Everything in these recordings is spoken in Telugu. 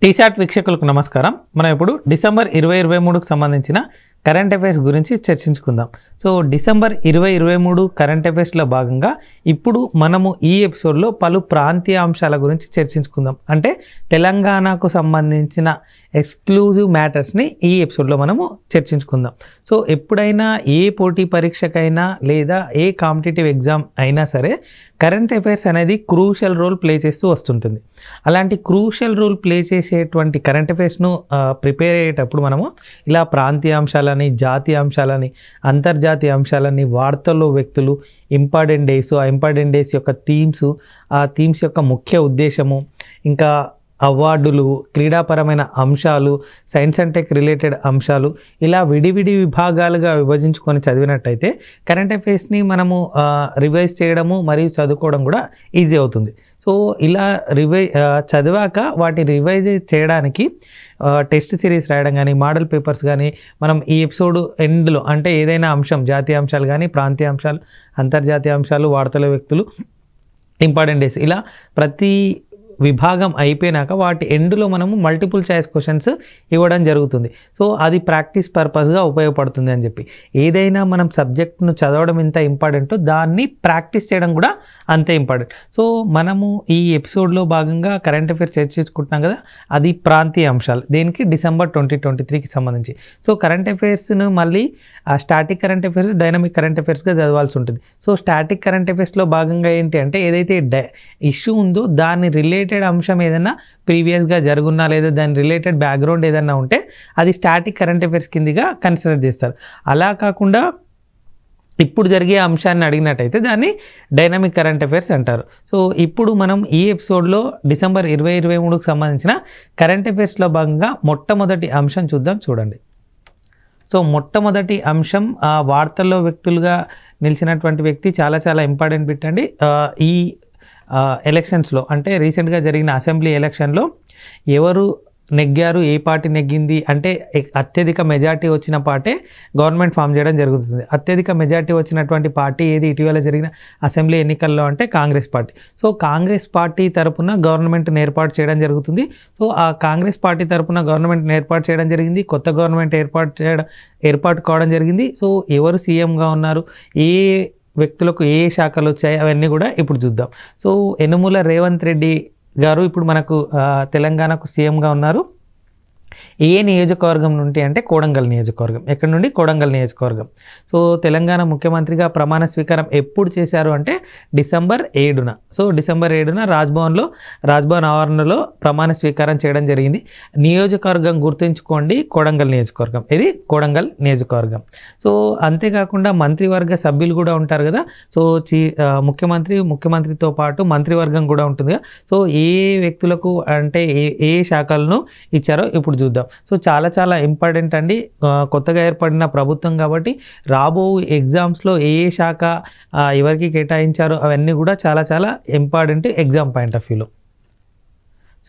టీశాట్ వీక్షకులకు నమస్కారం. మనం ఇప్పుడు డిసెంబర్ 2023కు సంబంధించిన కరెంట్ అఫైర్స్ గురించి చర్చించుకుందాం. సో డిసెంబర్ 2023 కరెంట్ అఫైర్స్లో భాగంగా ఇప్పుడు మనము ఈ ఎపిసోడ్లో పలు ప్రాంతీయ అంశాల గురించి చర్చించుకుందాం. అంటే తెలంగాణకు సంబంధించిన ఎక్స్క్లూజివ్ మ్యాటర్స్ని ఈ ఎపిసోడ్లో మనము చర్చించుకుందాం. సో ఎప్పుడైనా ఏ పోటీ పరీక్షకైనా లేదా ఏ కాంపిటేటివ్ ఎగ్జామ్ అయినా సరే కరెంట్ అఫైర్స్ అనేది క్రూషియల్ రోల్ ప్లే చేస్తూ వస్తుంటుంది. అలాంటి క్రూషియల్ రోల్ ప్లే చేసేటువంటి కరెంట్ అఫైర్స్ను ప్రిపేర్ అయ్యేటప్పుడు మనము ఇలా ప్రాంతీయ అంశాలని, జాతీయ అంశాలని, అంతర్జాతీయ అంశాలని, వార్తల్లో వ్యక్తులు, ఇంపార్టెంట్ డేస్, ఆ ఇంపార్టెంట్ డేస్ యొక్క థీమ్స్, ఆ థీమ్స్ యొక్క ముఖ్య ఉద్దేశము, ఇంకా అవార్డులు, క్రీడాపరమైన అంశాలు, సైన్స్ అండ్ టెక్ రిలేటెడ్ అంశాలు, ఇలా విడివిడి విభాగాలుగా విభజించుకొని చదివినట్టయితే కరెంట్ అఫైర్స్ని మనము రివైజ్ చేయడము మరియు చదువుకోవడం కూడా ఈజీ అవుతుంది. సో ఇలా చదివాక వాటి రివైజ్ చేయడానికి టెస్ట్ సిరీస్ రాయడం కానీ, మోడల్ పేపర్స్ కానీ మనం ఈ ఎపిసోడ్ ఎండ్లో అంటే ఏదైనా అంశం, జాతీయ అంశాలు కానీ, ప్రాంతీయ అంశాలు, అంతర్జాతీయ అంశాలు, వార్తల వ్యక్తులు, ఇంపార్టెంట్ డేస్, ఇలా ప్రతి విభాగం అయిపోయినాక వాటి ఎండ్లో మనము మల్టిపుల్ చాయిస్ క్వశ్చన్స్ ఇవ్వడం జరుగుతుంది. సో అది ప్రాక్టీస్ పర్పస్గా ఉపయోగపడుతుంది అని చెప్పి, ఏదైనా మనం సబ్జెక్ట్ను చదవడం ఎంత ఇంపార్టెంటో దాన్ని ప్రాక్టీస్ చేయడం కూడా అంతే ఇంపార్టెంట్. సో మనము ఈ ఎపిసోడ్లో భాగంగా కరెంట్ అఫైర్స్ చర్చించుకుంటున్నాం కదా, అది ప్రాంతీయ అంశాలు. దేనికి? డిసెంబర్ 2023కి సంబంధించి. సో కరెంట్ అఫైర్స్ను మళ్ళీ static current affairs, dynamic current అఫైర్స్గా చదవాల్సి ఉంటుంది. సో స్టాటిక్ కరెంట్ అఫైర్స్లో భాగంగా ఏంటి అంటే ఏదైతే ఇష్యూ ఉందో దాన్ని రిలేటెడ్ అంశం ఏదైనా ప్రీవియస్గా జరుగున్నా లేదా దాని రిలేటెడ్ బ్యాక్గ్రౌండ్ ఏదైనా ఉంటే అది స్టాటిక్ కరెంట్ అఫైర్స్ కిందిగా కన్సిడర్ చేస్తారు. అలా కాకుండా ఇప్పుడు జరిగే అంశాన్ని అడిగినట్టయితే దాన్ని డైనమిక్ కరెంట్ అఫైర్స్ అంటారు. సో ఇప్పుడు మనం ఈ ఎపిసోడ్లో డిసెంబర్ 2023కు సంబంధించిన కరెంట్ అఫైర్స్లో భాగంగా మొట్టమొదటి అంశం చూడండి. సో మొట్టమొదటి అంశం వార్తల్లో వ్యక్తులుగా నిలిచినటువంటి వ్యక్తి చాలా ఇంపార్టెంట్ బిట్ అండి. ఈ ఎలక్షన్స్లో అంటే రీసెంట్గా జరిగిన అసెంబ్లీ ఎలక్షన్లో ఎవరు నెగ్గారు, ఏ పార్టీ నెగ్గింది అంటే అత్యధిక మెజార్టీ వచ్చిన పార్టీ గవర్నమెంట్ ఫామ్ చేయడం జరుగుతుంది. అత్యధిక మెజార్టీ వచ్చినటువంటి పార్టీ ఏది ఇటీవల జరిగిన అసెంబ్లీ ఎన్నికల్లో అంటే Congress party. So Congress party తరపున గవర్నమెంట్ని ఏర్పాటు చేయడం జరుగుతుంది. సో ఆ కాంగ్రెస్ పార్టీ తరపున గవర్నమెంట్ని ఏర్పాటు చేయడం జరిగింది. కొత్త గవర్నమెంట్ ఏర్పాటు కావడం జరిగింది. సో ఎవరు సీఎంగా ఉన్నారు, ఏ వ్యక్తులకు ఏ శాఖలు వచ్చాయి, అవన్నీ కూడా ఇప్పుడు చూద్దాం. సో యనుమల రేవంత్ రెడ్డి గారు ఇప్పుడు మనకు తెలంగాణకు సీఎంగా ఉన్నారు. ఏ నియోజకవర్గం నుండి అంటే కోడంగల్ నియోజకవర్గం. ఎక్కడి నుండి? కోడంగల్ నియోజకవర్గం. సో తెలంగాణ ముఖ్యమంత్రిగా ప్రమాణ స్వీకారం ఎప్పుడు చేశారు అంటే డిసెంబర్ 7న. సో డిసెంబర్ 7న రాజ్భవన్ ఆవరణలో ప్రమాణ స్వీకారం చేయడం జరిగింది. నియోజకవర్గం గుర్తుంచుకోండి, కోడంగల్ నియోజకవర్గం. ఇది కోడంగల్ నియోజకవర్గం. సో అంతేకాకుండా మంత్రివర్గ సభ్యులు కూడా ఉంటారు కదా. సో ముఖ్యమంత్రితో పాటు మంత్రివర్గం కూడా ఉంటుంది. సో ఏ వ్యక్తులకు అంటే ఏ శాఖలను ఇచ్చారో ఇప్పుడు చూద్దాం. సో చాలా ఇంపార్టెంట్ అండి. కొత్తగా ఏర్పడిన ప్రభుత్వం కాబట్టి రాబో ఎగ్జామ్స్లో ఏ శాఖ ఎవరికి కేటాయించారో అవన్నీ కూడా చాలా ఇంపార్టెంట్ ఎగ్జామ్ పాయింట్ ఆఫ్ వ్యూలో.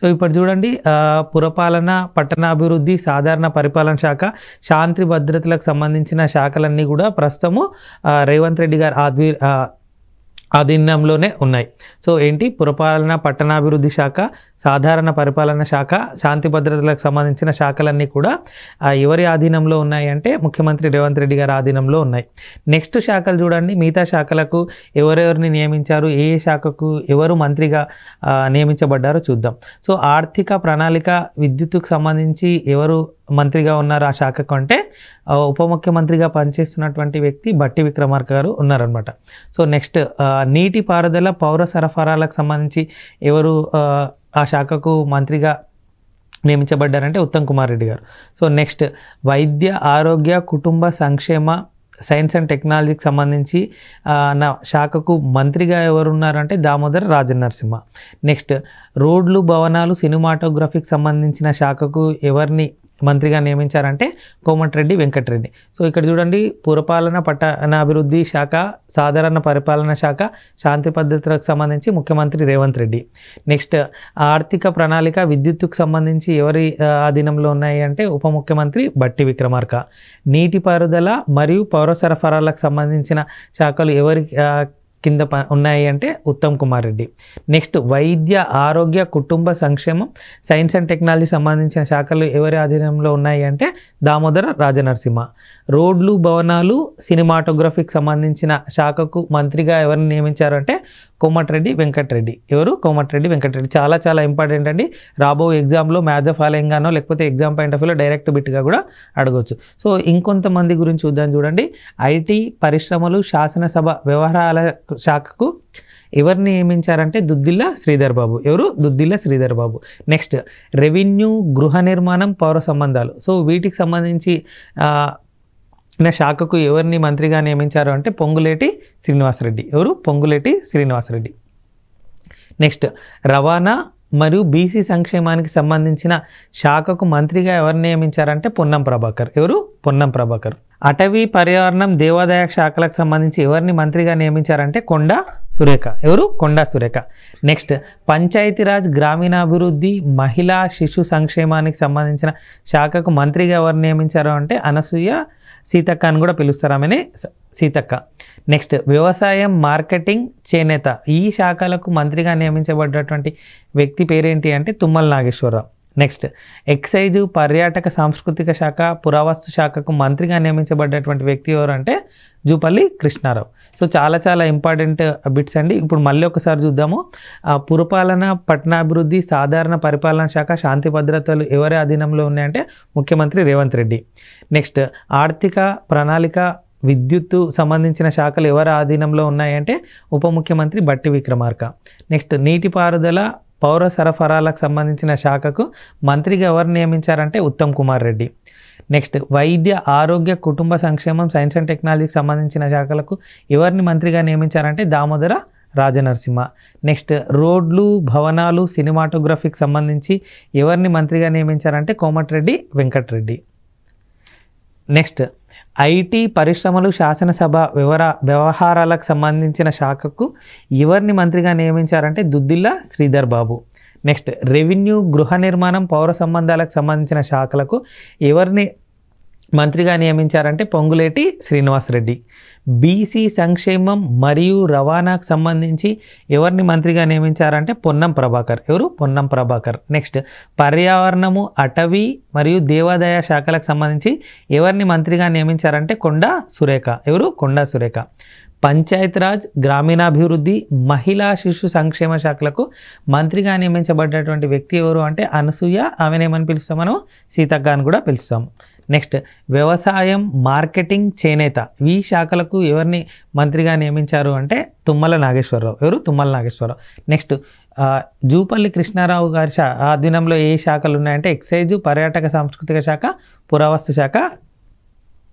సో ఇప్పుడు చూడండి, పురపాలన, పట్టణాభివృద్ధి, సాధారణ పరిపాలన శాఖ, శాంతి భద్రతలకు సంబంధించిన శాఖలన్నీ కూడా ప్రస్తుతము రేవంత్ రెడ్డి గారి ఆధీనంలోనే ఉన్నాయి. సో ఏంటి? పురపాలన, పట్టణాభివృద్ధి శాఖ, సాధారణ పరిపాలన శాఖ, శాంతి భద్రతలకు సంబంధించిన శాఖలన్నీ కూడా ఎవరి ఆధీనంలో ఉన్నాయి అంటే ముఖ్యమంత్రి రేవంత్ రెడ్డి గారి ఆధీనంలో ఉన్నాయి. నెక్స్ట్ శాఖలు చూడండి, మిగతా శాఖలకు ఎవరెవరిని నియమించారు, ఏ శాఖకు ఎవరు మంత్రిగా నియమించబడ్డారో చూద్దాం. సో ఆర్థిక ప్రణాళిక, విద్యుత్తుకు సంబంధించి ఎవరు మంత్రిగా ఉన్నారు ఆ శాఖకు అంటే ఉప ముఖ్యమంత్రిగా పనిచేస్తున్నటువంటి వ్యక్తి బట్టి విక్రమార్క గారు ఉన్నారనమాట. సో నెక్స్ట్ నీటిపారుదల, పౌర సరఫరాలకు సంబంధించి ఎవరు ఆ శాఖకు మంత్రిగా నియమించబడ్డారంటే ఉత్తమ్ కుమార్ రెడ్డి గారు. సో నెక్స్ట్ వైద్య, ఆరోగ్య, కుటుంబ సంక్షేమ, సైన్స్ అండ్ టెక్నాలజీకి సంబంధించి నా శాఖకు మంత్రిగా ఎవరున్నారంటే దామోదర్ రాజనరసింహ. నెక్స్ట్ రోడ్లు, భవనాలు, సినిమాటోగ్రఫీకి సంబంధించిన శాఖకు ఎవరిని మంత్రిగా నియమించారంటే కోమటిరెడ్డి వెంకటరెడ్డి. సో ఇక్కడ చూడండి, పురపాలన, పట్టణాభివృద్ధి శాఖ, సాధారణ పరిపాలన శాఖ, శాంతి భద్రతలకు సంబంధించి ముఖ్యమంత్రి రేవంత్ రెడ్డి. నెక్స్ట్ ఆర్థిక ప్రణాళిక, విద్యుత్తుకు సంబంధించి ఎవరి ఆధీనంలో ఉన్నాయి అంటే ఉప ముఖ్యమంత్రి బట్టి విక్రమార్క. నీటిపారుదల మరియు పౌర సరఫరాలకు సంబంధించిన శాఖలు ఎవరి కింద ఉన్నాయి అంటే ఉత్తమ్ కుమార్ రెడ్డి. నెక్స్ట్ వైద్య ఆరోగ్య కుటుంబ సంక్షేమం సైన్స్ అండ్ టెక్నాలజీ సంబంధించిన శాఖలు ఎవరి ఆధీనంలో ఉన్నాయి అంటే దామోదర రాజనరసింహ. రోడ్లు భవనాలు సినిమాటోగ్రఫీకి సంబంధించిన శాఖకు మంత్రిగా ఎవరిని నియమించారు అంటే కోమటిరెడ్డి వెంకటరెడ్డి. ఎవరు? కోమటిరెడ్డి వెంకటరెడ్డి. చాలా చాలా ఇంపార్టెంట్ అండి. రాబో ఎగ్జామ్లో మ్యాథ్ ఫాలోయింగ్ గానో లేకపోతే ఎగ్జామ్ పాయింట్ ఆఫ్ వ్యూలో డైరెక్ట్ బిట్గా కూడా అడగవచ్చు. సో ఇంకొంతమంది గురించి చూద్దాం చూడండి. ఐటీ పరిశ్రమలు శాసనసభ వ్యవహారాల శాఖకు ఎవరిని నియమించారంటే దుద్దిల్ల శ్రీధర్ బాబు. ఎవరు? దుద్దిల్ల శ్రీధర్ బాబు. నెక్స్ట్ రెవెన్యూ గృహ నిర్మాణం పౌర సంబంధాలు. సో వీటికి సంబంధించి శాఖకు ఎవరిని మంత్రిగా నియమించారు అంటే పొంగులేటి శ్రీనివాసరెడ్డి. ఎవరు? పొంగులేటి శ్రీనివాసరెడ్డి. నెక్స్ట్ రవాణా మరియు బీసీ సంక్షేమానికి సంబంధించిన శాఖకు మంత్రిగా ఎవరిని నియమించారంటే పొన్నం ప్రభాకర్. ఎవరు? పొన్నం ప్రభాకర్. అటవీ పర్యావరణం దేవాదాయ శాఖలకు సంబంధించి ఎవరిని మంత్రిగా నియమించారంటే కొండా సురేఖ. ఎవరు? కొండా సురేఖ. నెక్స్ట్ పంచాయతీరాజ్ గ్రామీణాభివృద్ధి మహిళా శిశు సంక్షేమానికి సంబంధించిన శాఖకు మంత్రిగా ఎవరిని నియమించారు అంటే అనసూయ సీతక్క అని కూడా పిలుస్తారు, ఆమెని సీతక్క. నెక్స్ట్ వ్యవసాయం మార్కెటింగ్ చేనేత ఈ శాఖలకు మంత్రిగా నియమించబడ్డటువంటి వ్యక్తి పేరేంటి అంటే తుమ్మల నాగేశ్వరరావు. నెక్స్ట్ ఎక్సైజు పర్యాటక సాంస్కృతిక శాఖ పురావస్తు శాఖకు మంత్రిగా నియమించబడ్డటువంటి వ్యక్తి ఎవరు అంటే జూపల్లి కృష్ణారావు. సో చాలా చాలా ఇంపార్టెంట్ బిట్స్ అండి. ఇప్పుడు మళ్ళీ ఒకసారి చూద్దాము. పురపాలన పట్టణాభివృద్ధి సాధారణ పరిపాలన శాఖ శాంతి భద్రతలు ఎవరి అధీనంలో ఉన్నాయంటే ముఖ్యమంత్రి రేవంత్ రెడ్డి. నెక్స్ట్ ఆర్థిక ప్రణాళిక విద్యుత్తు సంబంధించిన శాఖలు ఎవరి ఆధీనంలో ఉన్నాయంటే ఉప ముఖ్యమంత్రి బట్టి విక్రమార్క. నెక్స్ట్ నీటిపారుదల పౌర సరఫరాలకు సంబంధించిన శాఖకు మంత్రిగా ఎవరు నియమించారంటే ఉత్తమ్ కుమార్ రెడ్డి. నెక్స్ట్ వైద్య ఆరోగ్య కుటుంబ సంక్షేమం సైన్స్ అండ్ టెక్నాలజీకి సంబంధించిన శాఖలకు ఎవరిని మంత్రిగా నియమించారంటే దామోదర రాజనరసింహ. నెక్స్ట్ రోడ్లు భవనాలు సినిమాటోగ్రఫీకి సంబంధించి ఎవరిని మంత్రిగా నియమించారంటే కోమటిరెడ్డి వెంకటరెడ్డి. నెక్స్ట్ ఐటీ పరిశ్రమలు శాసనసభ వ్యవహారాలకు సంబంధించిన శాఖకు ఎవరిని మంత్రిగా నియమించారంటే దుద్దిల్ల శ్రీధర్ బాబు. నెక్స్ట్ రెవెన్యూ గృహ నిర్మాణం పౌర సంబంధాలకు సంబంధించిన శాఖలకు ఎవరిని మంత్రిగా నియమించారంటే పొంగులేటి శ్రీనివాసరెడ్డి. బీసీ సంక్షేమం మరియు రవాణాకు సంబంధించి ఎవరిని మంత్రిగా నియమించారంటే పొన్నం ప్రభాకర్. ఎవరు? పొన్నం ప్రభాకర్. నెక్స్ట్ పర్యావరణము అటవీ మరియు దేవాదాయ శాఖలకు సంబంధించి ఎవరిని మంత్రిగా నియమించారంటే కొండా సురేఖ. ఎవరు? కొండా సురేఖ. పంచాయతీరాజ్ గ్రామీణాభివృద్ధి మహిళా శిశు సంక్షేమ శాఖలకు మంత్రిగా నియమించబడ్డటువంటి వ్యక్తి ఎవరు అంటే అనసూయ, ఆమెను ఏమని పిలుస్తాం మనం? సీతక్క అని కూడా పిలుస్తాం. నెక్స్ట్ వ్యవసాయం మార్కెటింగ్ చేనేత ఈ శాఖలకు ఎవరిని మంత్రిగా నియమించారు అంటే తుమ్మల నాగేశ్వరరావు. ఎవరు? తుమ్మల నాగేశ్వరరావు. నెక్స్ట్ జూపల్లి కృష్ణారావు గారి ఆధీనంలో ఏ శాఖలు ఉన్నాయంటే ఎక్సైజు పర్యాటక సాంస్కృతిక శాఖ పురావస్తు శాఖ.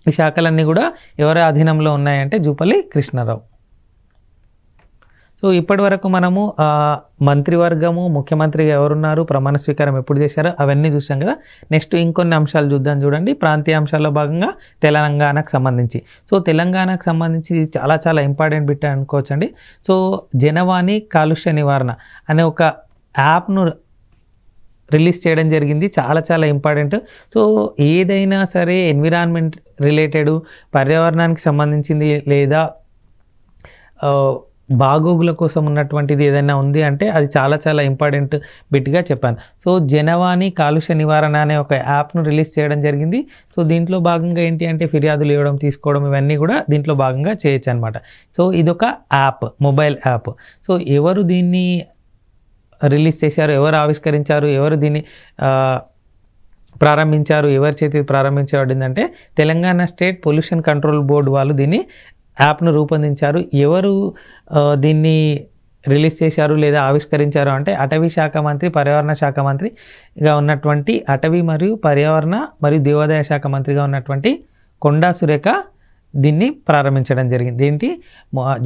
ఈ శాఖలన్నీ కూడా ఎవరి ఆధీనంలో ఉన్నాయంటే జూపల్లి కృష్ణారావు. సో ఇప్పటి వరకు మనము మంత్రివర్గము ముఖ్యమంత్రిగా ఎవరున్నారు ప్రమాణ స్వీకారం ఎప్పుడు చేశారో అవన్నీ చూసాం కదా. నెక్స్ట్ ఇంకొన్ని అంశాలు చూద్దాం చూడండి. ప్రాంతీయ అంశాల్లో భాగంగా తెలంగాణకు సంబంధించి. సో తెలంగాణకు సంబంధించి చాలా చాలా ఇంపార్టెంట్ బిట్ అనుకోవచ్చండి. సో జనవాణి కాలుష్య నివారణ అనే ఒక యాప్ను రిలీజ్ చేయడం జరిగింది. చాలా చాలా ఇంపార్టెంట్. సో ఏదైనా సరే ఎన్విరాన్మెంట్ రిలేటెడ్ పర్యావరణానికి సంబంధించింది లేదా బాగోగుల కోసం ఉన్నటువంటిది ఏదైనా ఉంది అంటే అది చాలా చాలా ఇంపార్టెంట్ బిట్గా చెప్పాను. సో జనవాణి కాలుష్య నివారణ అనే ఒక యాప్ను రిలీజ్ చేయడం జరిగింది. సో దీంట్లో భాగంగా ఏంటి అంటే ఫిర్యాదులు ఇవ్వడం తీసుకోవడం ఇవన్నీ కూడా దీంట్లో భాగంగా చేయొచ్చు అనమాట. సో ఇదొక యాప్, మొబైల్ యాప్. సో ఎవరు దీన్ని రిలీజ్ చేశారు, ఎవరు ఆవిష్కరించారు, ఎవరు దీన్ని ప్రారంభించారు, ఎవరి చేతి ప్రారంభించబడిందంటే Telangana state pollution control board వాళ్ళు దీన్ని యాప్ను రూపొందించారు. ఎవరు దీన్ని రిలీజ్ చేశారు లేదా ఆవిష్కరించారు అంటే అటవీ శాఖ మంత్రి పర్యావరణ శాఖ మంత్రిగా ఉన్నటువంటి అటవీ మరియు పర్యావరణ మరియు దేవాదాయ శాఖ మంత్రిగా ఉన్నటువంటి కొండా సురేఖ దీన్ని ప్రారంభించడం జరిగింది. ఏంటి?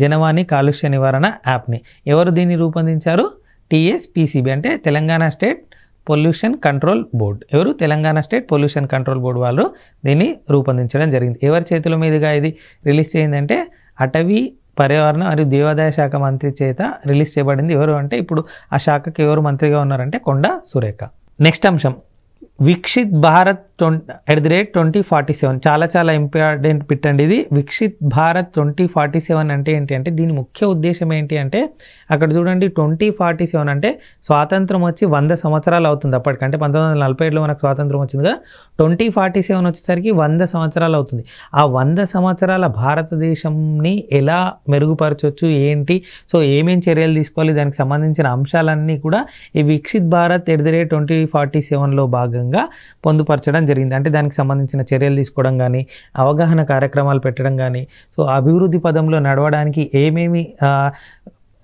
జనవాణి కాలుష్య నివారణ యాప్ని. ఎవరు దీన్ని రూపొందించారు? TSPCB అంటే Telangana state pollution control board. ఎవరు? Telangana state pollution control board వాళ్ళు దీన్ని రూపొందించడం జరిగింది. ఎవరి చేతుల మీదుగా ఇది రిలీజ్ చేయిందంటే అటవీ పర్యావరణ మరియు దేవాదాయ శాఖ మంత్రి చేత రిలీజ్ చేయబడింది. ఎవరు అంటే ఇప్పుడు ఆ శాఖకి ఎవరు మంత్రిగా ఉన్నారంటే కొండా సురేఖ. నెక్స్ట్ అంశం విక్షిత్ భారత్ @2047 చాలా చాలా ఇంపార్టెంట్ బిట్ అండి ఇది. విక్షిత్ భారత్ 2047 అంటే ఏంటి అంటే దీని ముఖ్య ఉద్దేశం ఏంటి అంటే అక్కడ చూడండి 2047 అంటే స్వాతంత్రం వచ్చి 100 సంవత్సరాలు అవుతుంది అప్పటికంటే 1947లో మనకు స్వాతంత్రం వచ్చింది కదా. 2047 వచ్చేసరికి 100 సంవత్సరాలు అవుతుంది. ఆ 100 సంవత్సరాల భారతదేశంని ఎలా మెరుగుపరచవచ్చు ఏంటి, సో ఏమేం చర్యలు తీసుకోవాలి, దానికి సంబంధించిన అంశాలన్నీ కూడా ఈ విక్షిత్ భారత్ @2047లో భాగంగా పొందుపరచడం జరిగింది. అంటే దానికి సంబంధించిన చర్యలు తీసుకోవడం కానీ, అవగాహన కార్యక్రమాలు పెట్టడం కానీ, సో అభివృద్ధి పదంలో నడవడానికి ఏమేమి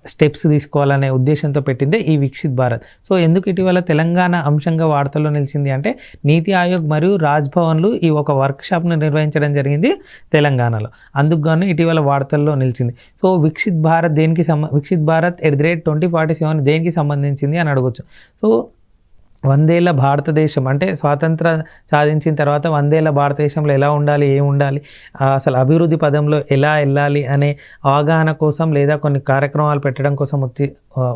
స్టెప్స్ తీసుకోవాలనే ఉద్దేశంతో పెట్టిందే ఈ విక్షిత్ భారత్. సో ఎందుకు ఇటీవల తెలంగాణ అంశంగా వార్తల్లో నిలిచింది అంటే నీతి ఆయోగ్ మరియు రాజ్భవన్లు ఈ ఒక వర్క్షాప్ను నిర్వహించడం జరిగింది తెలంగాణలో. అందుకు గాను ఇటీవల వార్తల్లో నిలిచింది. సో విక్షిత్ భారత్ విక్షిత్ భారత్ @2047 దేనికి సంబంధించింది అని అడగొచ్చు. సో 100 ఏళ్ల భారతదేశం అంటే స్వాతంత్రం సాధించిన తర్వాత 100 ఏళ్ల భారతదేశంలో ఎలా ఉండాలి, ఏం ఉండాలి, అసలు అభివృద్ధి పదంలో ఎలా వెళ్ళాలి అనే అవగాహన కోసం లేదా కొన్ని కార్యక్రమాలు పెట్టడం కోసం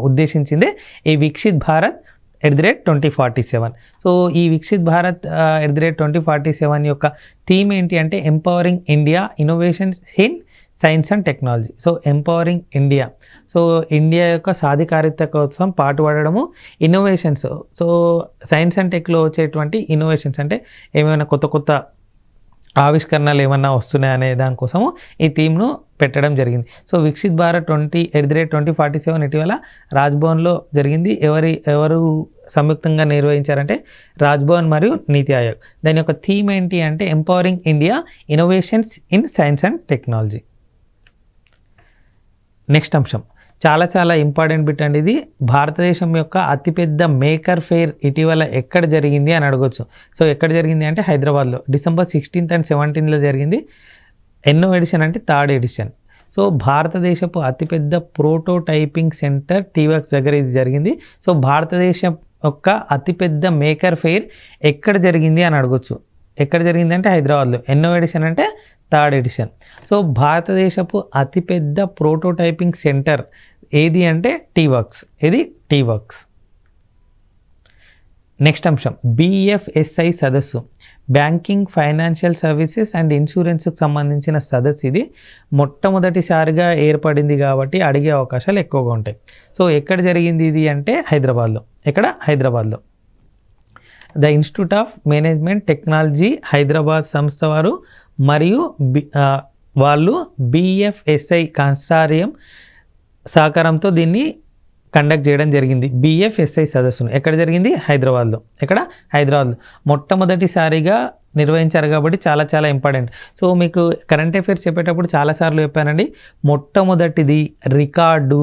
ఉద్దేశించిందే ఈ విక్షిత్ భారత్ @2047. సో ఈ విక్షిత్ భారత్ @2047 యొక్క థీమ్ ఏంటి అంటే empowering India innovations in science and technology. So empowering India, so India యొక్క సాధికారిత కోసం పాటుపడము, ఇన్నోవేషన్స్, సో సైన్స్ అండ్ టెక్లో వచ్చేటువంటి ఇన్నోవేషన్స్ అంటే ఏమైనా కొత్త కొత్త ఆవిష్కరణలు ఏమన్నా వస్తున్నాయనే దానికోసము ఈ థీమ్ను పెట్టడం జరిగింది. సో విక్షిత్ భారత్ @2047 ఇటీవల రాజ్భవన్లో జరిగింది. ఎవరు సంయుక్తంగా నిర్వహించారంటే రాజ్భవన్ మరియు నీతి ఆయోగ్. దాని యొక్క థీమ్ ఏంటి అంటే empowering India innovations in science and technology. Next అంశం చాలా చాలా ఇంపార్టెంట్ బిట్ అండి ఇది. భారతదేశం యొక్క అతిపెద్ద మేకర్ ఫెయిర్ ఇటీవల ఎక్కడ జరిగింది అని అడగొచ్చు. సో ఎక్కడ జరిగింది అంటే హైదరాబాద్లో December 16th and 17th జరిగింది. ఎన్నో ఎడిషన్ అంటే 3rd ఎడిషన్. సో భారతదేశపు అతిపెద్ద ప్రోటోటైపింగ్ సెంటర్ టీవర్క్స్ దగ్గర ఇది జరిగింది. సో భారతదేశం యొక్క అతిపెద్ద మేకర్ ఫెయిర్ ఎక్కడ జరిగింది అని అడగొచ్చు. ఎక్కడ జరిగింది అంటే హైదరాబాద్లో. ఎన్నో ఎడిషన్ అంటే 3rd ఎడిషన్. సో భారతదేశపు అతిపెద్ద ప్రోటోటైపింగ్ సెంటర్ ఏది అంటే టీవర్క్స్. ఇది టీవర్క్స్. నెక్స్ట్ అంశం BFSI సదస్సు, బ్యాంకింగ్, ఫైనాన్షియల్ సర్వీసెస్ అండ్ ఇన్సూరెన్స్కి సంబంధించిన సదస్సు. ఇది మొట్టమొదటిసారిగా ఏర్పడింది కాబట్టి అడిగే అవకాశాలు ఎక్కువగా ఉంటాయి. సో ఎక్కడ జరిగింది ఇది అంటే హైదరాబాద్లో. ఎక్కడ? హైదరాబాద్లో. The institute of management technology Hyderabad సంస్థ వారు మరియు వాళ్ళు BFSI కన్సార్టియం సహకారంతో దీన్ని కండక్ట్ చేయడం జరిగింది. BFSI సదస్సును ఎక్కడ జరిగింది? హైదరాబాద్లో. ఎక్కడ? హైదరాబాద్లో మొట్టమొదటిసారిగా నిర్వహించారు కాబట్టి చాలా చాలా ఇంపార్టెంట్. సో మీకు కరెంట్ అఫైర్స్ చెప్పేటప్పుడు చాలాసార్లు చెప్పానండి, మొట్టమొదటిది రికార్డు,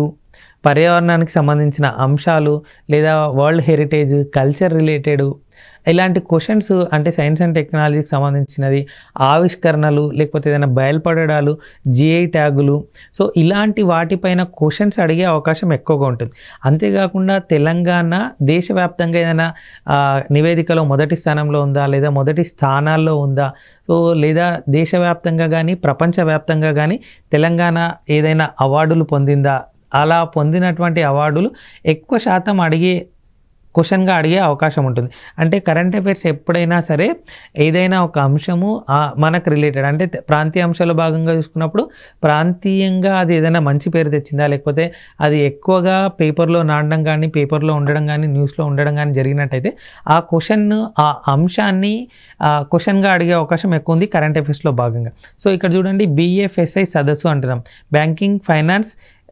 పర్యావరణానికి సంబంధించిన అంశాలు లేదా వరల్డ్ హెరిటేజ్, కల్చర్ రిలేటెడ్ ఇలాంటి క్వశ్చన్స్ అంటే సైన్స్ అండ్ టెక్నాలజీకి సంబంధించినది, ఆవిష్కరణలు లేకపోతే ఏదైనా బయలుపడడాలు, GI ట్యాగులు, సో ఇలాంటి వాటిపైన క్వశ్చన్స్ అడిగే అవకాశం ఎక్కువగా ఉంటుంది. అంతేకాకుండా తెలంగాణ దేశవ్యాప్తంగా ఏదైనా నివేదికలో మొదటి స్థానంలో ఉందా లేదా మొదటి స్థానాల్లో ఉందా, సో లేదా దేశవ్యాప్తంగా కానీ ప్రపంచవ్యాప్తంగా కానీ తెలంగాణ ఏదైనా అవార్డులు పొందిందా, అలా పొందినటువంటి అవార్డులు ఎక్కువ శాతం క్వశ్చన్గా అడిగే అవకాశం ఉంటుంది. అంటే కరెంట్ అఫైర్స్ ఎప్పుడైనా సరే ఏదైనా ఒక అంశము మనకు రిలేటెడ్ అంటే ప్రాంతీయ అంశాల భాగంగా చూసుకున్నప్పుడు ప్రాంతీయంగా అది ఏదైనా మంచి పేరు తెచ్చిందా లేకపోతే అది ఎక్కువగా పేపర్లో నాడడం కానీ పేపర్లో ఉండడం కానీ న్యూస్లో ఉండడం కానీ జరిగినట్టయితే ఆ క్వశ్చన్ ఆ అంశాన్ని క్వశ్చన్గా అడిగే అవకాశం ఎక్కువ ఉంది కరెంట్ అఫైర్స్లో భాగంగా. సో ఇక్కడ చూడండి BFSI సదస్సు అంటున్నాం, banking,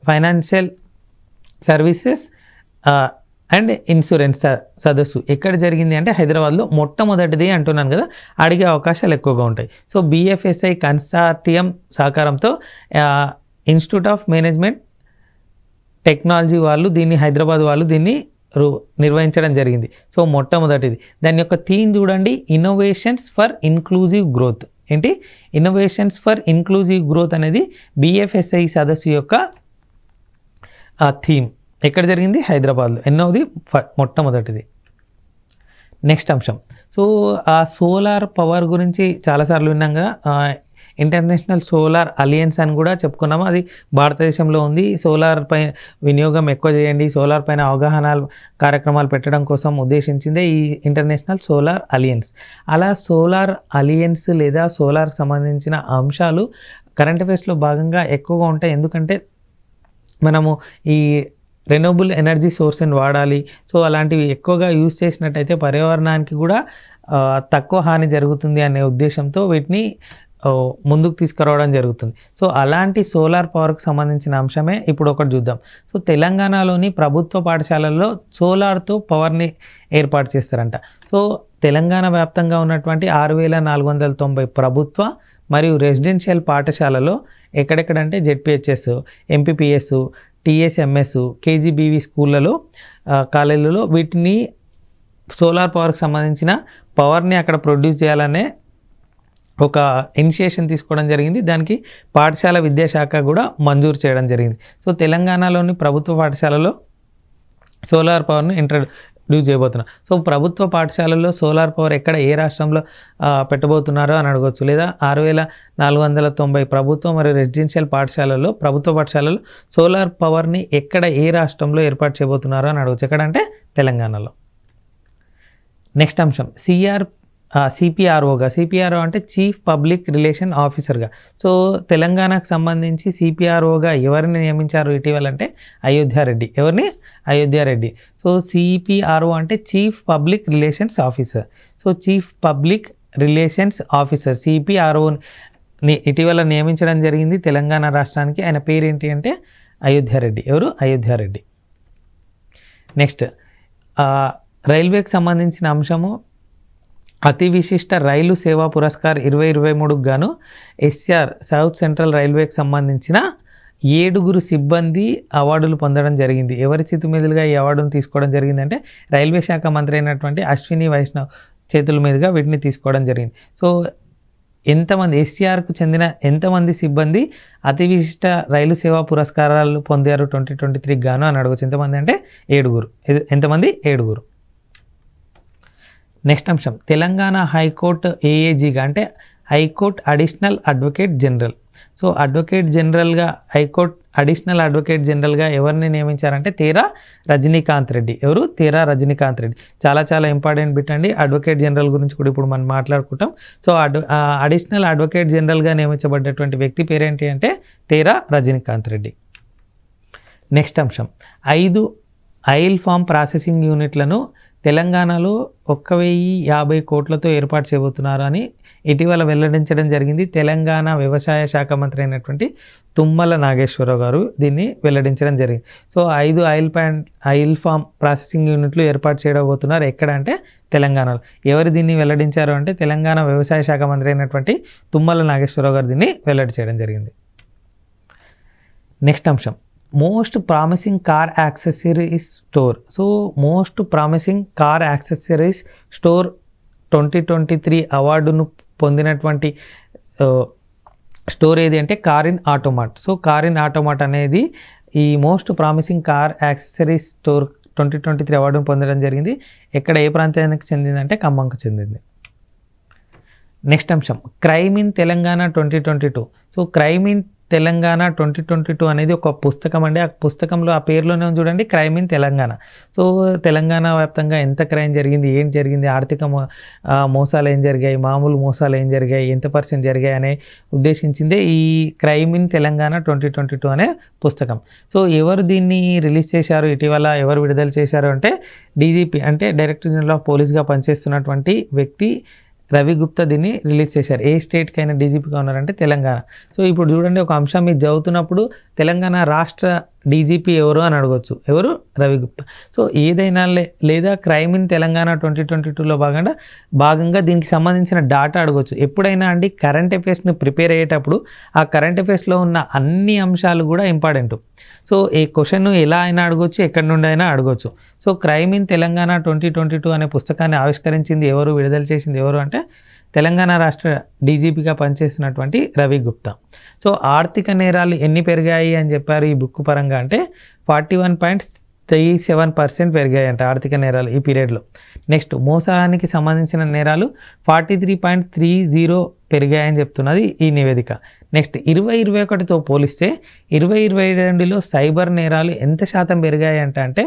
financial services and insurance సదస్సు ఎక్కడ జరిగింది అంటే హైదరాబాద్లో. మొట్టమొదటిది అంటున్నాను కదా, అడిగే అవకాశాలు ఎక్కువగా ఉంటాయి. సో BFSI కన్సార్టియం సహకారంతో ఇన్స్టిట్యూట్ ఆఫ్ మేనేజ్మెంట్ టెక్నాలజీ వాళ్ళు దీన్ని హైదరాబాద్ వాళ్ళు దీన్ని నిర్వహించడం జరిగింది. సో మొట్టమొదటిది దాని యొక్క థీమ్ చూడండి, ఇన్నోవేషన్స్ ఫర్ ఇన్క్లూజివ్ గ్రోత్. ఏంటి? ఇన్నోవేషన్స్ ఫర్ ఇన్క్లూజివ్ గ్రోత్ అనేది BFSI సదస్సు యొక్క థీమ్. ఎక్కడ జరిగింది? హైదరాబాద్లో. ఎన్నోది? మొట్టమొదటిది. నెక్స్ట్ అంశం, సో ఆ సోలార్ పవర్ గురించి చాలాసార్లు విన్నాం కదా. ఇంటర్నేషనల్ సోలార్ అలియన్స్ అని కూడా చెప్పుకున్నాము. అది భారతదేశంలో ఉంది. సోలార్ పై వినియోగం ఎక్కువ చేయండి, సోలార్ పైన అవగాహన కార్యక్రమాలు పెట్టడం కోసం ఉద్దేశించిందే ఈ ఇంటర్నేషనల్ సోలార్ అలియన్స్. అలా సోలార్ అలియన్స్ లేదా సోలార్కి సంబంధించిన అంశాలు కరెంట్ అఫైర్స్లో భాగంగా ఎక్కువగా ఉంటాయి. ఎందుకంటే మనము ఈ రెన్యూవబుల్ ఎనర్జీ సోర్స్ని వాడాలి. సో అలాంటివి ఎక్కువగా యూజ్ చేసినట్టయితే పర్యావరణానికి కూడా తక్కువ హాని జరుగుతుంది అనే ఉద్దేశంతో వీటిని ముందుకు తీసుకురావడం జరుగుతుంది. సో అలాంటి సోలార్ పవర్కి సంబంధించిన అంశమే ఇప్పుడు ఒకటి చూద్దాం. సో తెలంగాణలోని ప్రభుత్వ పాఠశాలల్లో సోలార్తో పవర్ని ఏర్పాటు చేస్తారంట. సో తెలంగాణ వ్యాప్తంగా ఉన్నటువంటి 6490 ప్రభుత్వ మరియు రెసిడెన్షియల్ పాఠశాలలో ఎక్కడెక్కడంటే జెడ్పిహెచ్ఎస్, ఎంపీపీఎస్, టీఎస్ఎంఎస్, కేజీబీవీ స్కూళ్ళలో, కాలేజీలలో వీటిని సోలార్ పవర్కి సంబంధించిన పవర్ని అక్కడ ప్రొడ్యూస్ చేయాలనే ఒక ఇనిషియేషన్ తీసుకోవడం జరిగింది. దానికి పాఠశాల విద్యాశాఖ కూడా మంజూరు చేయడం జరిగింది. సో తెలంగాణలోని ప్రభుత్వ పాఠశాలలో సోలార్ పవర్ని ఇంట్రడ్యూస్ చేయబోతున్నారు. సో ప్రభుత్వ పాఠశాలల్లో సోలార్ పవర్ ఎక్కడ ఏ రాష్ట్రంలో పెట్టబోతున్నారో అని అడగవచ్చు. లేదా 6490 ప్రభుత్వ మరియు రెసిడెన్షియల్ పాఠశాలల్లో ప్రభుత్వ పాఠశాలల్లో సోలార్ పవర్ని ఎక్కడ ఏ రాష్ట్రంలో ఏర్పాటు చేయబోతున్నారో అని అడగవచ్చు. ఎక్కడంటే తెలంగాణలో. నెక్స్ట్ అంశం సిపిఆర్ఓగా. సిపిఆర్ఓ అంటే చీఫ్ పబ్లిక్ రిలేషన్ ఆఫీసర్గా. సో తెలంగాణకు సంబంధించి సిపిఆర్ఓగా ఎవరిని నియమించారు ఇటీవల అంటే అయోధ్యారెడ్డి. ఎవరిని? అయోధ్యారెడ్డి. సో సిపిఆర్ఓ అంటే chief public relations officer. So chief public relations officer సిపిఆర్ఓని ఇటీవల నియమించడం జరిగింది తెలంగాణ రాష్ట్రానికి. ఆయన పేరు ఏంటి అంటే అయోధ్యారెడ్డి. ఎవరు? అయోధ్యారెడ్డి. నెక్స్ట్ రైల్వేకి సంబంధించిన అంశము అతి విశిష్ట రైలు సేవా పురస్కార్ 2023కు గాను ఎస్ఆర్ సౌత్ సెంట్రల్ రైల్వేకి సంబంధించిన 7 సిబ్బంది అవార్డులు పొందడం జరిగింది. ఎవరి చేతి మీదుగా ఈ అవార్డును తీసుకోవడం జరిగిందంటే రైల్వే శాఖ మంత్రి అయినటువంటి అశ్విని వైష్ణవ్ చేతుల మీదుగా వీటిని తీసుకోవడం జరిగింది. సో ఎంతమంది ఎస్ఆర్కు చెందిన ఎంతమంది సిబ్బంది అతి విశిష్ట రైలు సేవా పురస్కారాలు పొందారు 2023కి గాను అని అడగచ్చు. ఎంతమంది అంటే 7. ఎంతమంది? 7. నెక్స్ట్ అంశం తెలంగాణ హైకోర్టు ఏఏజీగా అంటే high court additional advocate general. So advocate జనరల్గా హైకోర్టు అడిషనల్ అడ్వకేట్ జనరల్గా ఎవరిని నియమించారంటే తేరా రజనీకాంత్ రెడ్డి. ఎవరు? తేరా రజనీకాంత్ రెడ్డి. చాలా ఇంపార్టెంట్ బిట్ అండి. అడ్వకేట్ జనరల్ గురించి కూడా ఇప్పుడు మనం మాట్లాడుకుంటాం. సో అడిషనల్ అడ్వకేట్ జనరల్గా నియమించబడ్డటువంటి వ్యక్తి పేరేంటి అంటే తేరా రజనీకాంత్ రెడ్డి. నెక్స్ట్ అంశం 5 ఆయిల్ ఫామ్ ప్రాసెసింగ్ యూనిట్లను తెలంగాణలో 1050 కోట్లతో ఏర్పాటు చేయబోతున్నారు అని ఇటీవల వెల్లడించడం జరిగింది. తెలంగాణ వ్యవసాయ శాఖ మంత్రి అయినటువంటి తుమ్మల నాగేశ్వరరావు గారు దీన్ని వెల్లడించడం జరిగింది. సో 5 ఆయిల్ ఫామ్ ప్రాసెసింగ్ యూనిట్లు ఏర్పాటు చేయబోతున్నారు. ఎక్కడ అంటే తెలంగాణలో. ఎవరు దీన్ని వెల్లడించారు అంటే తెలంగాణ వ్యవసాయ శాఖ మంత్రి అయినటువంటి తుమ్మల నాగేశ్వరరావు గారు దీన్ని వెల్లడి చేయడం జరిగింది. నెక్స్ట్ అంశం most promising car accessories store. So most promising car accessories store 2023 అవార్డును పొందినటువంటి స్టోర్ ఏది అంటే car in Automart. So car in Automart అనేది ఈ most promising car accessories store 2023 అవార్డును పొందడం జరిగింది. ఎక్కడ ఏ ప్రాంతానికి చెందిందంటే ఖమ్మంకు చెందింది. నెక్స్ట్ అంశం crime in Telangana 2022. So crime in Telangana 2022 అనేది ఒక పుస్తకం అండి. ఆ పుస్తకంలో ఆ పేరులోనే చూడండి crime in Telangana. So Telangana వ్యాప్తంగా ఎంత క్రైమ్ జరిగింది, ఏం జరిగింది, ఆర్థిక మోసాలు ఏం జరిగాయి, మామూలు మోసాలు ఏం జరిగాయి, ఎంత % జరిగాయి అనే ఉద్దేశించిందే ఈ క్రైమ్ ఇన్ తెలంగాణ 2022 అనే పుస్తకం. సో ఎవరు దీన్ని రిలీజ్ చేశారు ఇటీవల, ఎవరు విడుదల చేశారు అంటే డీజీపీ అంటే డైరెక్టర్ జనరల్ ఆఫ్ పోలీస్గా పనిచేస్తున్నటువంటి వ్యక్తి రవి గుప్తా దీన్ని రిలీజ్ చేశారు. ఏ స్టేట్కైనా డీజీపీగా ఉన్నారంటే తెలంగాణ. సో ఇప్పుడు చూడండి ఒక అంశం మీరు చదువుతున్నప్పుడు తెలంగాణ రాష్ట్ర డీజీపీ ఎవరు అని అడగవచ్చు. ఎవరు? రవి గుప్తా. సో ఏదైనా లేదా క్రైమ్ ఇన్ తెలంగాణ 2022లో భాగంగా దీనికి సంబంధించిన డాటా అడగవచ్చు. ఎప్పుడైనా అండి కరెంట్ అఫైర్స్ని ప్రిపేర్ అయ్యేటప్పుడు ఆ కరెంట్ అఫైర్స్లో ఉన్న అన్ని అంశాలు కూడా ఇంపార్టెంట్. సో ఈ క్వశ్చన్ ఎలా అయినా అడగవచ్చు, ఎక్కడి నుండి అయినా అడగవచ్చు. సో క్రైమ్ ఇన్ తెలంగాణ 2022 అనే పుస్తకాన్ని ఆవిష్కరించింది ఎవరు, విడుదల చేసింది ఎవరు అంటే తెలంగాణ రాష్ట్ర డీజీపీగా పనిచేస్తున్నటువంటి రవి గుప్తా. సో ఆర్థిక నేరాలు ఎన్ని పెరిగాయి అని చెప్పారు ఈ బుక్ పరంగా అంటే 41.37% పెరిగాయంట ఆర్థిక నేరాలు ఈ పీరియడ్లో. నెక్స్ట్ మోసానికి సంబంధించిన నేరాలు 43.30 పెరిగాయని చెప్తున్నది ఈ నివేదిక. నెక్స్ట్ 2021తో పోలిస్తే 2022లో సైబర్ నేరాలు ఎంత శాతం పెరిగాయి అంటే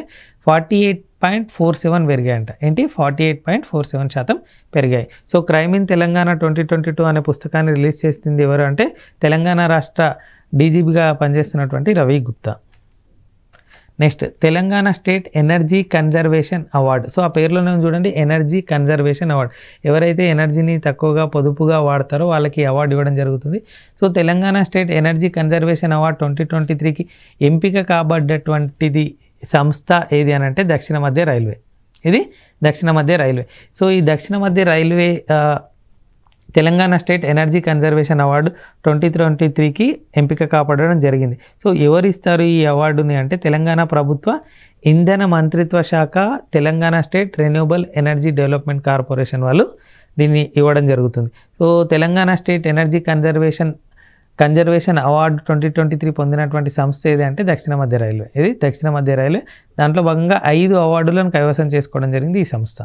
48.47 పెరిగాయంట. ఏంటి 48.47% పెరిగాయి. సో క్రైమ్ ఇన్ తెలంగాణ 2022 అనే పుస్తకాన్ని రిలీజ్ చేసింది ఎవరు అంటే తెలంగాణ రాష్ట్ర డీజీపీగా పనిచేస్తున్నటువంటి Ravi Gupta. Next Telangana state energy conservation award. So ఆ పేరులోనే చూడండి, ఎనర్జీ కన్జర్వేషన్ అవార్డు. ఎవరైతే ఎనర్జీని తక్కువగా పొదుపుగా వాడతారో వాళ్ళకి అవార్డు ఇవ్వడం జరుగుతుంది. So Telangana state energy conservation award 2023కి ఎంపిక కాబడ్డటువంటిది సంస్థ ఏది అని అంటే దక్షిణ మధ్య రైల్వే. ఇది దక్షిణ మధ్య రైల్వే. సో ఈ దక్షిణ మధ్య railway Telangana state energy conservation award 2023కి ఎంపిక కాపాడడం జరిగింది. సో ఎవరు ఇస్తారు ఈ అవార్డుని అంటే తెలంగాణ ప్రభుత్వ ఇంధన మంత్రిత్వ శాఖ, Telangana state renewable energy development corporation వాళ్ళు దీన్ని ఇవ్వడం జరుగుతుంది. So Telangana state energy conservation award 2023 పొందినటువంటి సంస్థ ఏది అంటే దక్షిణ మధ్య రైల్వే. ఇది దక్షిణ మధ్య రైల్వే. దాంట్లో భాగంగా 5 అవార్డులను కైవసం చేసుకోవడం జరిగింది ఈ సంస్థ.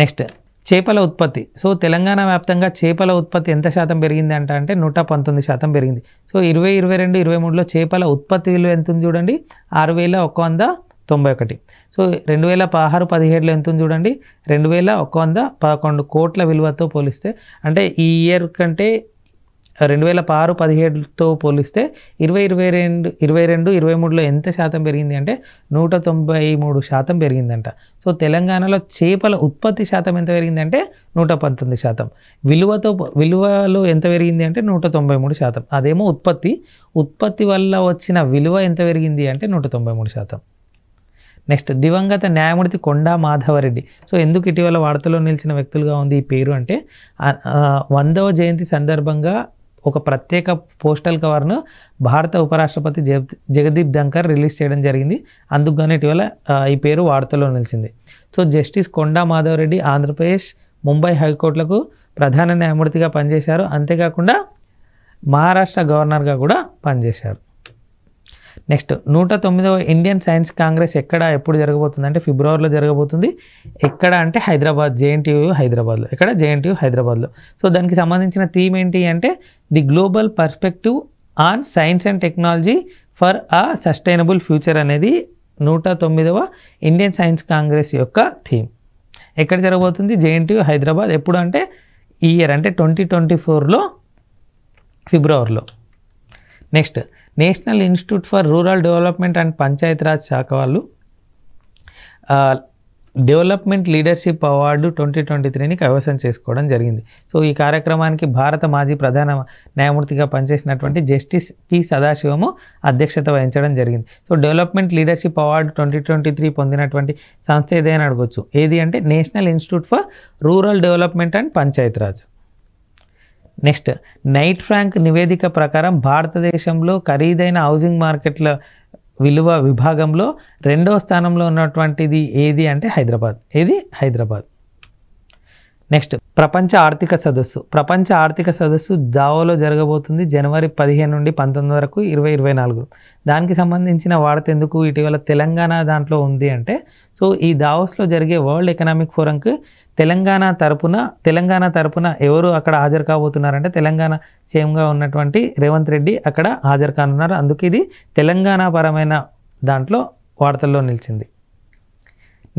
నెక్స్ట్ చేపల ఉత్పత్తి. సో తెలంగాణ వ్యాప్తంగా చేపల ఉత్పత్తి ఎంత శాతం పెరిగింది అంటే 119% పెరిగింది. సో 2022-23లో చేపల ఉత్పత్తి విలువ ఎంత ఉంది చూడండి, 6,191. సో 2016-17లో ఎంత ఉంది చూడండి, 2,111 కోట్ల విలువతో పోలిస్తే, అంటే ఈ ఇయర్ కంటే 2016-17తో పోలిస్తే 2022-23లో ఎంత శాతం పెరిగింది అంటే 193% పెరిగిందంట. సో తెలంగాణలో చేపల ఉత్పత్తి శాతం ఎంత పెరిగిందంటే 119%. విలువలో ఎంత పెరిగింది అంటే 193%. అదేమో ఉత్పత్తి వల్ల వచ్చిన విలువ ఎంత పెరిగింది అంటే 193%. నెక్స్ట్ దివంగత న్యాయమూర్తి కొండా మాధవరెడ్డి. సో ఎందుకు ఇటీవల వార్తల్లో నిలిచిన వ్యక్తులుగా ఉంది ఈ పేరు అంటే 100వ జయంతి సందర్భంగా ఒక ప్రత్యేక పోస్టల్ కవర్ను భారత ఉపరాష్ట్రపతి జగదీప్ ధంకర్ రిలీజ్ చేయడం జరిగింది. అందుకుగానే ఇటీవల ఈ పేరు వార్తల్లో నిలిచింది. సో జస్టిస్ కొండా మాధవరెడ్డి ఆంధ్రప్రదేశ్ ముంబై హైకోర్టులకు ప్రధాన న్యాయమూర్తిగా పనిచేశారు. అంతేకాకుండా మహారాష్ట్ర గవర్నర్గా కూడా పనిచేశారు. నెక్స్ట్ 109వ ఇండియన్ సైన్స్ కాంగ్రెస్ ఎప్పుడు జరగబోతుంది అంటే ఫిబ్రవరిలో జరగబోతుంది. ఎక్కడ అంటే హైదరాబాద్, జేఎన్టీయూ హైదరాబాద్లో. ఇక్కడ జేఎన్టీయూ హైదరాబాద్లో. సో దానికి సంబంధించిన థీమ్ ఏంటి అంటే the global perspective on science and technology for a sustainable future అనేది 109వ ఇండియన్ సైన్స్ కాంగ్రెస్ యొక్క థీమ్. ఎక్కడ జరగబోతుంది, జేఎన్టీయూ హైదరాబాద్. ఎప్పుడు అంటే ఈ ఇయర్ అంటే 2024లో ఫిబ్రవరిలో. Next national institute for rural development and Panchayati Raj శాఖ వాళ్ళు డెవలప్మెంట్ లీడర్షిప్ అవార్డు 2023ని కైవసం చేసుకోవడం జరిగింది. సో ఈ కార్యక్రమానికి భారత మాజీ ప్రధాన న్యాయమూర్తిగా పనిచేసినటువంటి జస్టిస్ పి సదాశివము అధ్యక్షత వహించడం జరిగింది. సో డెవలప్మెంట్ లీడర్షిప్ అవార్డు 2023 పొందినటువంటి సంస్థ ఏదైనా అడగొచ్చు. ఏది అంటే national institute for rural development and Panchayati Raj. Next Knight Frank నివేదిక ప్రకారం భారతదేశంలో ఖరీదైన హౌసింగ్ మార్కెట్ల విలువ విభాగంలో 2వ స్థానంలో ఉన్నటువంటిది ఏది అంటే హైదరాబాద్. ఏది హైదరాబాద్. నెక్స్ట్ ప్రపంచ ఆర్థిక సదస్సు దావోలో జరగబోతుంది జనవరి 15 నుండి 19 వరకు 2024. దానికి సంబంధించిన వార్త ఎందుకు ఇటీవల తెలంగాణ దాంట్లో ఉంది అంటే, సో ఈ దావోస్లో జరిగే వరల్డ్ ఎకనామిక్ ఫోరంకి తెలంగాణ తరపున ఎవరు అక్కడ హాజరు కాబోతున్నారంటే తెలంగాణ సీఎంగా ఉన్నటువంటి రేవంత్ రెడ్డి అక్కడ హాజరు కానున్నారు. అందుకే ఇది తెలంగాణ పరమైన దాంట్లో వార్తల్లో నిలిచింది.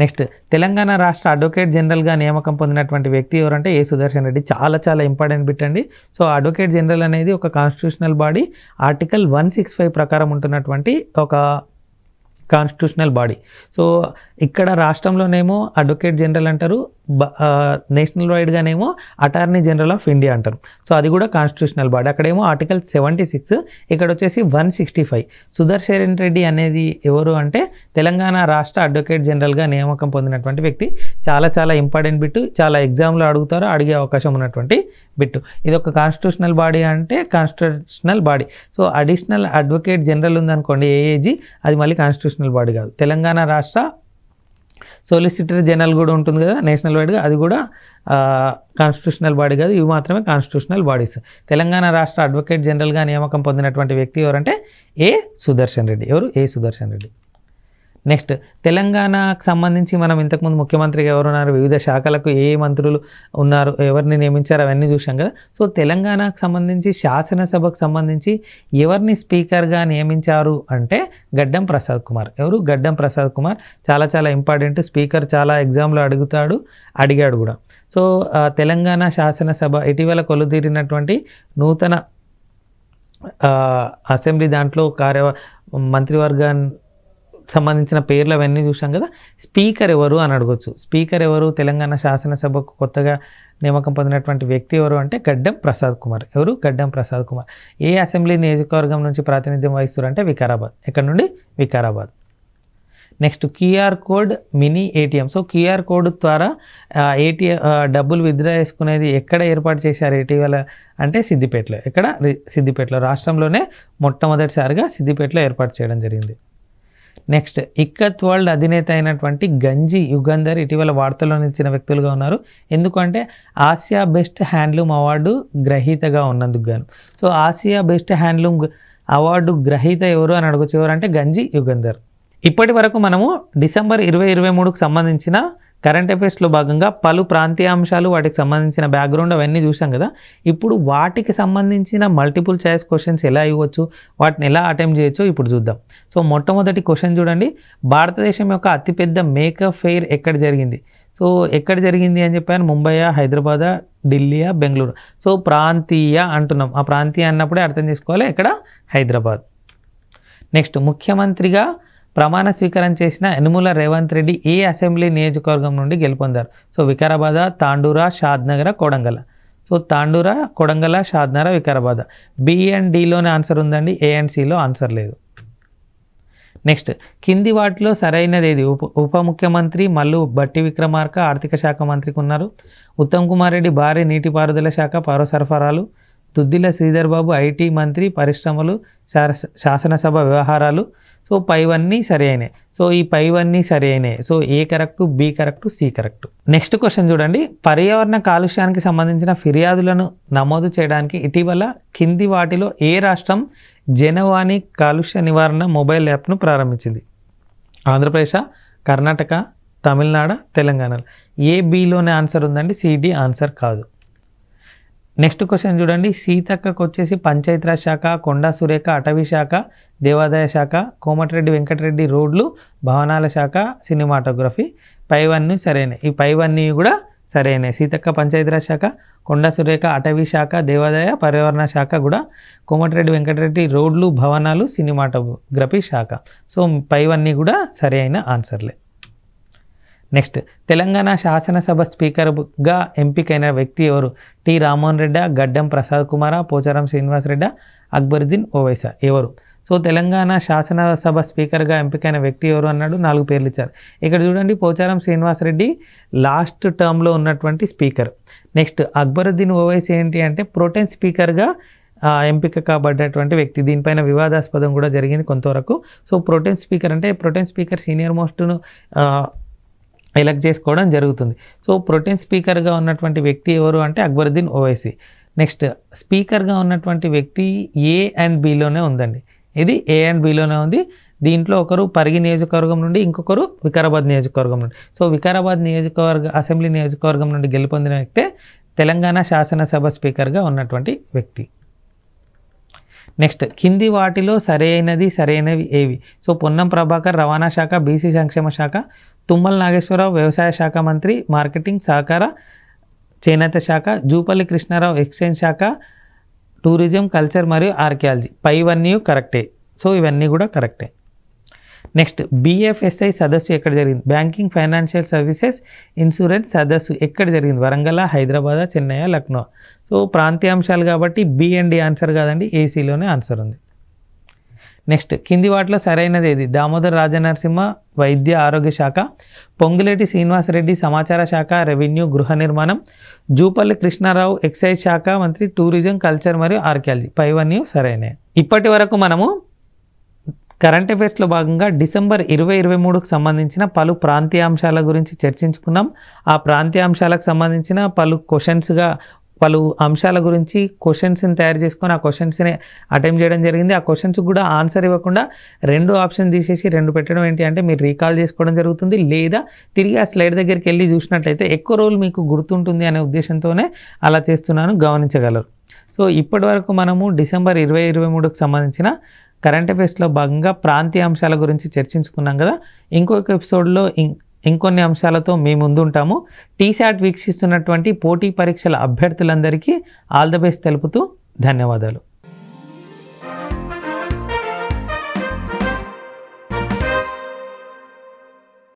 నెక్స్ట్ తెలంగాణ రాష్ట్ర అడ్వకేట్ జనరల్గా నియామకం పొందినటువంటి వ్యక్తి ఎవరంటే ఏ సుదర్శన్ రెడ్డి. చాలా ఇంపార్టెంట్ బిట్ అండి. సో అడ్వకేట్ జనరల్ అనేది ఒక కాన్స్టిట్యూషనల్ బాడీ, ఆర్టికల్ 165 ప్రకారం ఉంటున్నటువంటి ఒక కాన్స్టిట్యూషనల్ బాడీ. సో ఇక్కడ రాష్ట్రంలోనేమో అడ్వకేట్ జనరల్ అంటారు, నేషనల్ వైడ్గానేమో అటార్నీ జనరల్ ఆఫ్ ఇండియా అంటారు. సో అది కూడా కాన్స్టిట్యూషనల్ బాడీ. అక్కడేమో ఆర్టికల్ 76, ఇక్కడ వచ్చేసి 165. సుదర్శన్ రెడ్డి అనేది ఎవరు అంటే తెలంగాణ రాష్ట్ర అడ్వకేట్ జనరల్గా నియామకం పొందినటువంటి వ్యక్తి. చాలా ఇంపార్టెంట్ బిట్టు, చాలా ఎగ్జామ్లో అడుగుతారో అడిగే అవకాశం ఉన్నటువంటి బిట్టు. ఇది ఒక కాన్స్టిట్యూషనల్ బాడీ అంటే constitutional body. So additional advocate general ఉందనుకోండి ఏఏజీ, అది మళ్ళీ కాన్స్టిట్యూషనల్ బాడీ కాదు. తెలంగాణ రాష్ట్ర సొలిసిటర్ జనరల్ కూడా ఉంటుంది కదా నేషనల్ వైడ్గా, అది కూడా కాన్స్టిట్యూషనల్ బాడీ కాదు. ఇవి మాత్రమే కాన్స్టిట్యూషనల్ బాడీస్. తెలంగాణ రాష్ట్ర అడ్వకేట్ జనరల్గా నియామకం పొందినటువంటి వ్యక్తి ఎవరంటే ఏ సుదర్శన్ రెడ్డి. ఎవరు? ఏ సుదర్శన్ రెడ్డి. నెక్స్ట్ తెలంగాణకు సంబంధించి మనం ఇంతకుముందు ముఖ్యమంత్రిగా ఎవరు ఉన్నారు, వివిధ శాఖలకు ఏ మంత్రులు ఉన్నారు, ఎవరిని నియమించారు అవన్నీ చూసాం కదా. సో తెలంగాణకు సంబంధించి శాసనసభకు సంబంధించి ఎవరిని స్పీకర్గా నియమించారు అంటే గడ్డం ప్రసాద్ కుమార్. ఎవరు? గడ్డం ప్రసాద్ కుమార్. చాలా చాలా ఇంపార్టెంట్, స్పీకర్ చాలా ఎగ్జామ్లో అడిగాడు కూడా. సో తెలంగాణ శాసనసభ ఇటీవల కొలుతీరినటువంటి నూతన అసెంబ్లీ దాంట్లో మంత్రివర్గాన్ని సంబంధించిన పేర్లు అవన్నీ చూసాం కదా. స్పీకర్ ఎవరు అని అడగొచ్చు. స్పీకర్ ఎవరు? తెలంగాణ శాసనసభకు కొత్తగా నియామకం పొందినటువంటి వ్యక్తి ఎవరు అంటే గడ్డం ప్రసాద్ కుమార్. ఎవరు? గడ్డం ప్రసాద్ కుమార్. ఏ అసెంబ్లీ నియోజకవర్గం నుంచి ప్రాతినిధ్యం వహిస్తారు అంటే వికారాబాద్. ఎక్కడ నుండి? Vikarabad. Next QR code mini ATM. So QR code ద్వారా ఏటీఎం డబ్బులు విత్డ్రా చేసుకునేది ఎక్కడ ఏర్పాటు చేశారు ఇటీవల అంటే సిద్దిపేటలో. ఎక్కడ? సిద్దిపేటలో. రాష్ట్రంలోనే మొట్టమొదటిసారిగా సిద్దిపేటలో ఏర్పాటు చేయడం జరిగింది. నెక్స్ట్ ఇక్కత్ వరల్డ్ అధినేత అయినటువంటి గంజి యుగంధర్ ఇటీవల వార్తల్లో నిలిచిన వ్యక్తులుగా ఉన్నారు. ఎందుకంటే ఆసియా బెస్ట్ హ్యాండ్లూమ్ అవార్డు గ్రహీతగా ఉన్నందుకు గాను. So Asia best handloom award గ్రహీత ఎవరు అని అడగచ్చు. ఎవరు అంటే గంజి యుగంధర్. ఇప్పటి వరకు మనము డిసెంబర్ 2023కు సంబంధించిన కరెంట్ అఫైర్స్లో భాగంగా పలు ప్రాంతీయ అంశాలు, వాటికి సంబంధించిన బ్యాక్గ్రౌండ్ అవన్నీ చూసాం కదా. ఇప్పుడు వాటికి సంబంధించిన మల్టిపుల్ చాయిస్ క్వశ్చన్స్ ఎలా ఇవ్వచ్చు, వాటిని ఎలా అటెంప్ట్ చేయొచ్చో ఇప్పుడు చూద్దాం. సో మొట్టమొదటి క్వశ్చన్ చూడండి. భారతదేశం యొక్క అతిపెద్ద మేకప్ ఫెయిర్ ఎక్కడ జరిగింది? సో ఎక్కడ జరిగింది అని చెప్పాను. ముంబైయా, హైదరాబాదా, ఢిల్లీయా, బెంగళూరు. సో ప్రాంతీయ అంటున్నాం. ఆ ప్రాంతీయ అన్నప్పుడే అర్థం చేసుకోవాలి ఎక్కడ? హైదరాబాద్. నెక్స్ట్ ముఖ్యమంత్రిగా ప్రమాణ స్వీకారం చేసిన యనుమల రేవంత్ రెడ్డి ఏ అసెంబ్లీ నియోజకవర్గం నుండి గెలుపొందారు? So Vikarabad, Tandur, Shadnagar, Kodangal. So Tandur, Kodangal, Shadnagar, Vikarabad. B and డిలోనే ఆన్సర్ ఉందండి, ఏ అండ్ సిలో ఆన్సర్ లేదు. నెక్స్ట్ కింది వాటిలో సరైనది ఏది? ఉప ముఖ్యమంత్రి మల్లు భట్టి విక్రమార్క ఆర్థిక శాఖ మంత్రికి ఉన్నారు. ఉత్తమ్ కుమార్ రెడ్డి భారీ నీటిపారుదల శాఖ, పౌర సరఫరాలు. దుద్దిల శ్రీధర్ బాబు ఐటీ మంత్రి, పరిశ్రమలు, శాసనసభ వ్యవహారాలు. సో పైవన్నీ సరి అయినాయి. సో ఈ పైవన్నీ సరి అయినాయి. So A correct, B correct, C correct. Next question చూడండి. పర్యావరణ కాలుష్యానికి సంబంధించిన ఫిర్యాదులను నమోదు చేయడానికి ఇటీవల కింది వాటిలో ఏ రాష్ట్రం జనవాణి కాలుష్య నివారణ మొబైల్ యాప్ను ప్రారంభించింది? ఆంధ్రప్రదేశ్, కర్ణాటక, తమిళనాడు, తెలంగాణ. ఏ బిలోనే ఆన్సర్ ఉందండి, సిడి ఆన్సర్ కాదు. నెక్స్ట్ క్వశ్చన్ చూడండి. సీతక్కకు వచ్చేసి పంచాయతీరాజ్ శాఖ, కొండా సురేఖ అటవీ శాఖ, దేవాదాయ శాఖ, కోమటిరెడ్డి వెంకటరెడ్డి రోడ్లు, భవనాల శాఖ, సినిమాటోగ్రఫీ. పైవన్నీ సరైనవి. ఈ పైవన్నీ కూడా సరైనవి. సీతక్క పంచాయతీరాజ్ శాఖ, కొండా సురేఖ అటవీ శాఖ, దేవాదాయ పర్యావరణ శాఖ కూడా, కోమటిరెడ్డి వెంకటరెడ్డి రోడ్లు, భవనాలు, సినిమాటోగ్రఫీ శాఖ. సో పైవన్నీ కూడా సరైన ఆన్సర్లే. నెక్స్ట్ తెలంగాణ శాసనసభ స్పీకర్గా ఎంపికైన వ్యక్తి ఎవరు? టి రామ్మోహన్ రెడ్డి, గడ్డం ప్రసాద్ కుమార్, పోచారం శ్రీనివాసరెడ్డి, అక్బరుద్దీన్ ఓవైసీ. ఎవరు? సో తెలంగాణ శాసనసభ స్పీకర్గా ఎంపికైన వ్యక్తి ఎవరు అన్నాడు. 4 పేర్లు ఇచ్చారు. ఇక్కడ చూడండి, పోచారం శ్రీనివాసరెడ్డి లాస్ట్ టర్మ్లో ఉన్నటువంటి స్పీకర్. నెక్స్ట్ అక్బరుద్దీన్ ఓవైసీ ఏంటి అంటే ప్రోటెన్ స్పీకర్గా ఎంపిక కాబడ్డటువంటి వ్యక్తి. దీనిపైన వివాదాస్పదం కూడా జరిగింది కొంతవరకు. సో ప్రోటెన్ స్పీకర్ అంటే ప్రోటెన్ స్పీకర్ సీనియర్ మోస్ట్ను ఎలక్ట్ చేసుకోవడం జరుగుతుంది. సో ప్రోటెన్ స్పీకర్గా ఉన్నటువంటి వ్యక్తి ఎవరు అంటే అక్బరుద్దీన్ ఓవైసీ. నెక్స్ట్ స్పీకర్గా ఉన్నటువంటి వ్యక్తి ఏ అండ్ బిలోనే ఉందండి. ఇది ఏ అండ్ బిలోనే ఉంది. దీంట్లో ఒకరు పరిగి నియోజకవర్గం నుండి, ఇంకొకరు వికారాబాద్ నియోజకవర్గం నుండి. సో వికారాబాద్ అసెంబ్లీ నియోజకవర్గం నుండి గెలుపొందిన వ్యక్తే తెలంగాణ శాసనసభ స్పీకర్గా ఉన్నటువంటి వ్యక్తి. నెక్స్ట్ కింది వాటిలో సరైనవి ఏవి? సో పొన్నం ప్రభాకర్ రవాణా శాఖ, బీసీ సంక్షేమ శాఖ, తుమ్మల నాగేశ్వరరావు వ్యవసాయ శాఖ మంత్రి, మార్కెటింగ్, సహకార, చేనేత శాఖ, జూపల్లి కృష్ణారావు ఎక్స్చేంజ్ శాఖ, టూరిజం, కల్చర్ మరియు ఆర్కియాలజీ. పైవన్నీ కరెక్టే. సో ఇవన్నీ కూడా కరెక్టే. నెక్స్ట్ బిఎఫ్ఎస్ఐ సదస్సు ఎక్కడ జరిగింది? బ్యాంకింగ్, ఫైనాన్షియల్ సర్వీసెస్, ఇన్సూరెన్స్ సదస్సు ఎక్కడ జరిగింది? వరంగల్, హైదరాబాద్, చెన్నై, లక్నో. సో ప్రాంతీయ అంశాలు కాబట్టి బి అండ్ డి ఆన్సర్ కాదండి, ఏసీలోనే ఆన్సర్ ఉంది. నెక్స్ట్ కింది వాటిలో సరైనది ఏది? దామోదర్ రాజనరసింహ వైద్య ఆరోగ్య శాఖ, పొంగులేటి శ్రీనివాసరెడ్డి సమాచార శాఖ, రెవెన్యూ, గృహ నిర్మాణం, జూపల్లి కృష్ణారావు ఎక్సైజ్ శాఖ మంత్రి, టూరిజం, కల్చర్ మరియు ఆర్కియాలజీ. పైవన్నీ సరైనవి. ఇప్పటి వరకు మనము కరెంట్ అఫైర్స్లో భాగంగా డిసెంబర్ 2023కు సంబంధించిన పలు ప్రాంతీయ అంశాల గురించి చర్చించుకున్నాం. ఆ ప్రాంతీయ అంశాలకు సంబంధించిన పలు క్వశ్చన్స్గా పలు అంశాల గురించి క్వశ్చన్స్ని తయారు చేసుకొని ఆ క్వశ్చన్స్ని అటెంప్ట్ చేయడం జరిగింది. ఆ క్వశ్చన్స్ కూడా ఆన్సర్ ఇవ్వకుండా 2 ఆప్షన్ తీసేసి 2 పెట్టడం ఏంటి అంటే మీరు రీకాల్ చేసుకోవడం జరుగుతుంది, లేదా తిరిగి ఆ స్లైడ్ దగ్గరికి వెళ్ళి చూసినట్లయితే ఎక్కువ రోజులు మీకు గుర్తుంటుంది అనే ఉద్దేశంతోనే అలా చేస్తున్నాను, గమనించగలరు. సో ఇప్పటి వరకు మనము డిసెంబర్ 2023కు సంబంధించిన కరెంట్ అఫైర్స్లో భాగంగా ప్రాంతీయ అంశాల గురించి చర్చించుకున్నాం కదా. ఇంకొక ఎపిసోడ్లో ఇంకొన్ని అంశాలతో మీ ముందు ఉంటాము. టీశాట్ వీక్షిస్తున్నటువంటి పోటీ పరీక్షల అభ్యర్థులందరికీ ఆల్ ద బెస్ట్ తెలుపుతూ ధన్యవాదాలు.